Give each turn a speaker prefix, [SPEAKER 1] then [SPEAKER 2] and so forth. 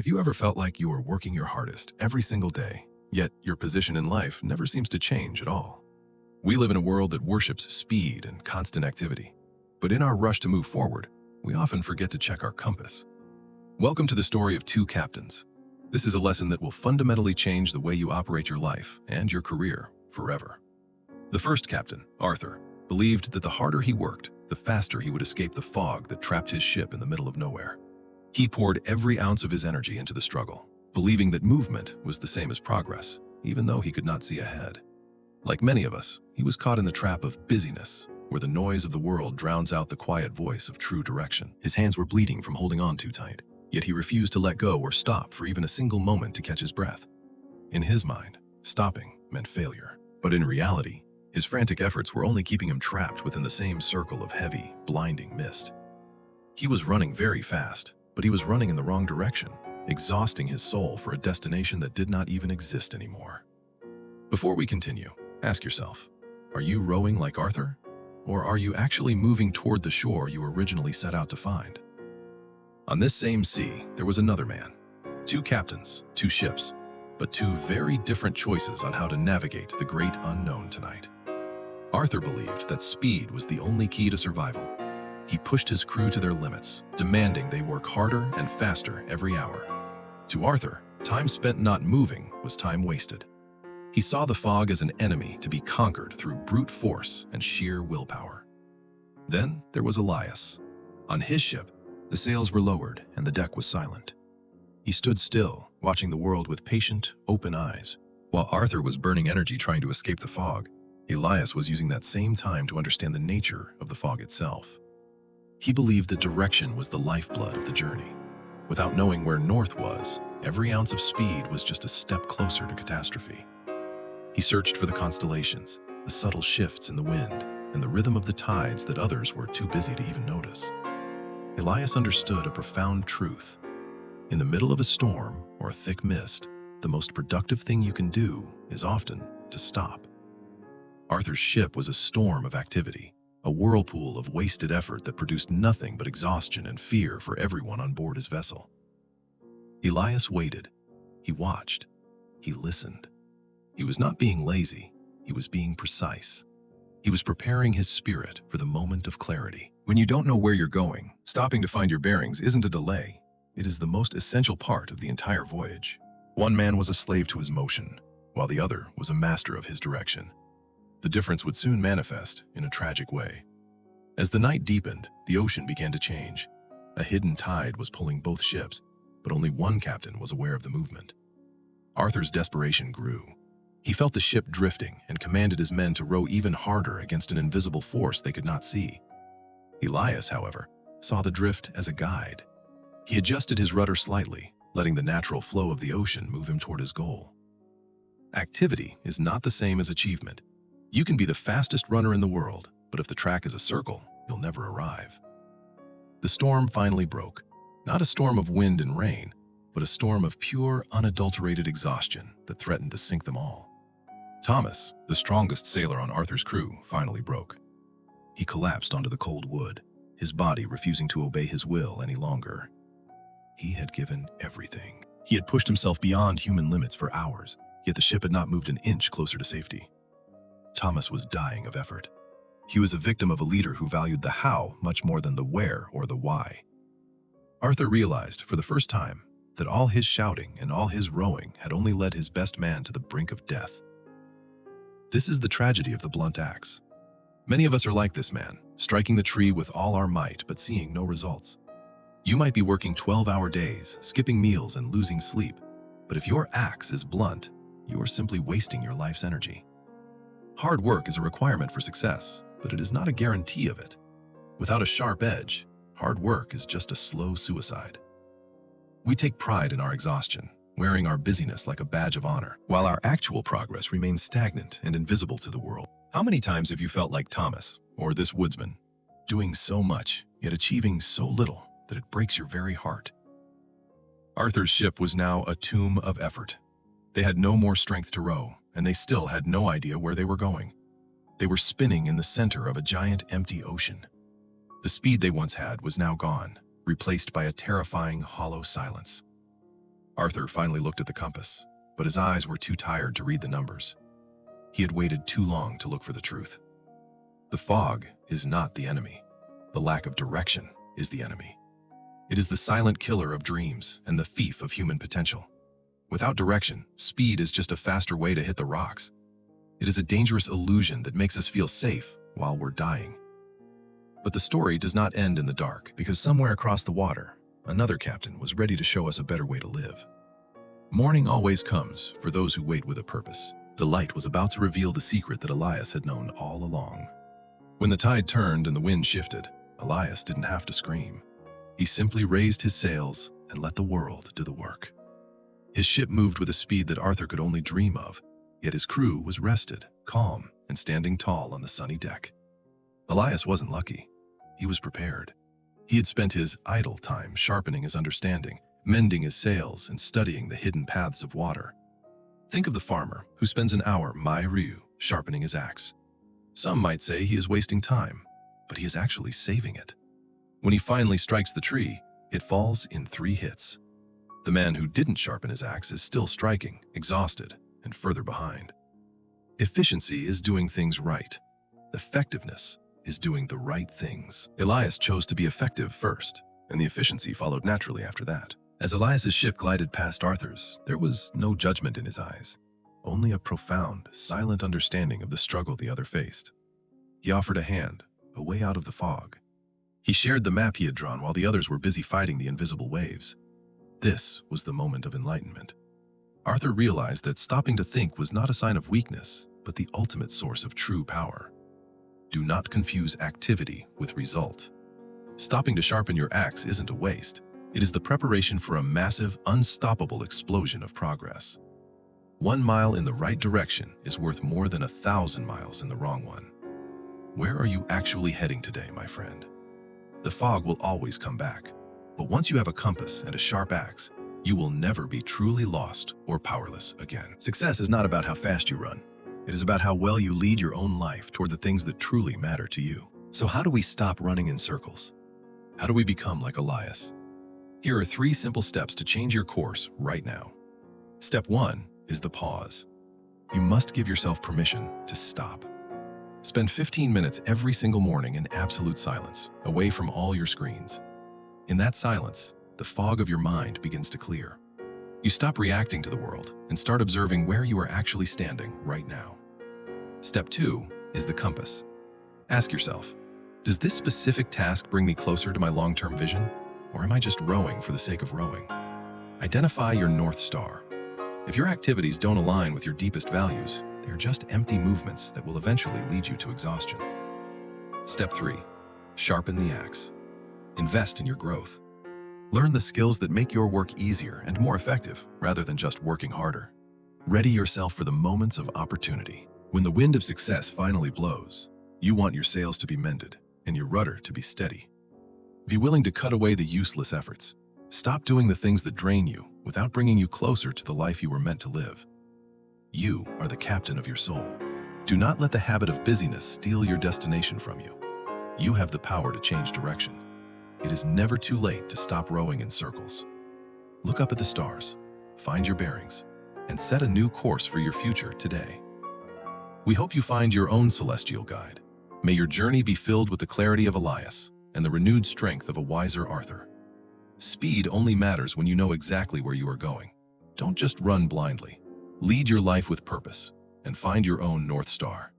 [SPEAKER 1] Have you ever felt like you are working your hardest every single day, yet your position in life never seems to change at all? We live in a world that worships speed and constant activity, but in our rush to move forward, we often forget to check our compass. Welcome to the story of two captains. This is a lesson that will fundamentally change the way you operate your life and your career forever. The first captain, Arthur, believed that the harder he worked, the faster he would escape the fog that trapped his ship in the middle of nowhere. He poured every ounce of his energy into the struggle, believing that movement was the same as progress, even though he could not see ahead. Like many of us, he was caught in the trap of busyness, where the noise of the world drowns out the quiet voice of true direction. His hands were bleeding from holding on too tight, yet he refused to let go or stop for even a single moment to catch his breath. In his mind, stopping meant failure. But in reality, his frantic efforts were only keeping him trapped within the same circle of heavy, blinding mist. He was running very fast, but he was running in the wrong direction, exhausting his soul for a destination that did not even exist anymore. Before we continue, ask yourself, are you rowing like Arthur? Or are you actually moving toward the shore you originally set out to find? On this same sea, there was another man. Two captains, two ships, but two very different choices on how to navigate the great unknown tonight. Arthur believed that speed was the only key to survival. He pushed his crew to their limits, demanding they work harder and faster every hour. To Arthur, time spent not moving was time wasted. He saw the fog as an enemy to be conquered through brute force and sheer willpower. Then there was Elias. On his ship, the sails were lowered and the deck was silent. He stood still, watching the world with patient, open eyes. While Arthur was burning energy trying to escape the fog, Elias was using that same time to understand the nature of the fog itself. He believed that direction was the lifeblood of the journey. Without knowing where north was, every ounce of speed was just a step closer to catastrophe. He searched for the constellations, the subtle shifts in the wind, and the rhythm of the tides that others were too busy to even notice. Elias understood a profound truth. In the middle of a storm or a thick mist, the most productive thing you can do is often to stop. Arthur's ship was a storm of activity, a whirlpool of wasted effort that produced nothing but exhaustion and fear for everyone on board his vessel. Elias waited. He watched. He listened. He was not being lazy. He was being precise. He was preparing his spirit for the moment of clarity. When you don't know where you're going, stopping to find your bearings isn't a delay. It is the most essential part of the entire voyage. One man was a slave to his motion, while the other was a master of his direction. The difference would soon manifest in a tragic way. As the night deepened, the ocean began to change. A hidden tide was pulling both ships, but only one captain was aware of the movement. Arthur's desperation grew. He felt the ship drifting and commanded his men to row even harder against an invisible force they could not see. Elias, however, saw the drift as a guide. He adjusted his rudder slightly, letting the natural flow of the ocean move him toward his goal. Activity is not the same as achievement. You can be the fastest runner in the world, but if the track is a circle, you'll never arrive. The storm finally broke. Not a storm of wind and rain, but a storm of pure, unadulterated exhaustion that threatened to sink them all. Thomas, the strongest sailor on Arthur's crew, finally broke. He collapsed onto the cold wood, his body refusing to obey his will any longer. He had given everything. He had pushed himself beyond human limits for hours, yet the ship had not moved an inch closer to safety. Thomas was dying of effort. He was a victim of a leader who valued the how much more than the where or the why. Arthur realized, for the first time, that all his shouting and all his rowing had only led his best man to the brink of death. This is the tragedy of the blunt axe. Many of us are like this man, striking the tree with all our might but seeing no results. You might be working 12-hour days, skipping meals and losing sleep, but if your axe is blunt, you are simply wasting your life's energy. Hard work is a requirement for success, but it is not a guarantee of it. Without a sharp edge, hard work is just a slow suicide. We take pride in our exhaustion, wearing our busyness like a badge of honor, while our actual progress remains stagnant and invisible to the world. How many times have you felt like Thomas, or this woodsman, doing so much, yet achieving so little that it breaks your very heart? Arthur's ship was now a tomb of effort. They had no more strength to row, and they still had no idea where they were going. They were spinning in the center of a giant empty ocean. The speed they once had was now gone, replaced by a terrifying hollow silence. Arthur finally looked at the compass, but his eyes were too tired to read the numbers. He had waited too long to look for the truth. The fog is not the enemy. The lack of direction is the enemy. It is the silent killer of dreams and the thief of human potential. Without direction, speed is just a faster way to hit the rocks. It is a dangerous illusion that makes us feel safe while we're dying. But the story does not end in the dark, because somewhere across the water, another captain was ready to show us a better way to live. Morning always comes for those who wait with a purpose. The light was about to reveal the secret that Elias had known all along. When the tide turned and the wind shifted, Elias didn't have to scream. He simply raised his sails and let the world do the work. His ship moved with a speed that Arthur could only dream of, yet his crew was rested, calm, and standing tall on the sunny deck. Elias wasn't lucky. He was prepared. He had spent his idle time sharpening his understanding, mending his sails, and studying the hidden paths of water. Think of the farmer who spends an hour sharpening his axe. Some might say he is wasting time, but he is actually saving it. When he finally strikes the tree, it falls in 3 hits. The man who didn't sharpen his axe is still striking, exhausted, and further behind. Efficiency is doing things right. Effectiveness is doing the right things. Elias chose to be effective first, and the efficiency followed naturally after that. As Elias's ship glided past Arthur's, there was no judgment in his eyes, only a profound, silent understanding of the struggle the other faced. He offered a hand, a way out of the fog. He shared the map he had drawn while the others were busy fighting the invisible waves. This was the moment of enlightenment. Arthur realized that stopping to think was not a sign of weakness, but the ultimate source of true power. Do not confuse activity with result. Stopping to sharpen your axe isn't a waste. It is the preparation for a massive, unstoppable explosion of progress. 1 mile in the right direction is worth more than 1,000 miles in the wrong one. Where are you actually heading today, my friend? The fog will always come back, but once you have a compass and a sharp axe, you will never be truly lost or powerless again. Success is not about how fast you run. It is about how well you lead your own life toward the things that truly matter to you. So how do we stop running in circles? How do we become like Elias? Here are 3 simple steps to change your course right now. Step 1 is the pause. You must give yourself permission to stop. Spend 15 minutes every single morning in absolute silence, away from all your screens. In that silence, the fog of your mind begins to clear. You stop reacting to the world and start observing where you are actually standing right now. Step 2 is the compass. Ask yourself, does this specific task bring me closer to my long-term vision, or am I just rowing for the sake of rowing? Identify your North Star. If your activities don't align with your deepest values, they are just empty movements that will eventually lead you to exhaustion. Step 3, sharpen the axe. Invest in your growth. Learn the skills that make your work easier and more effective, rather than just working harder. Ready yourself for the moments of opportunity. When the wind of success finally blows, you want your sails to be mended and your rudder to be steady. Be willing to cut away the useless efforts. Stop doing the things that drain you without bringing you closer to the life you were meant to live. You are the captain of your soul. Do not let the habit of busyness steal your destination from you. You have the power to change direction. It is never too late to stop rowing in circles. Look up at the stars, find your bearings, and set a new course for your future today. We hope you find your own celestial guide. May your journey be filled with the clarity of Elias and the renewed strength of a wiser Arthur. Speed only matters when you know exactly where you are going. Don't just run blindly. Lead your life with purpose and find your own North Star.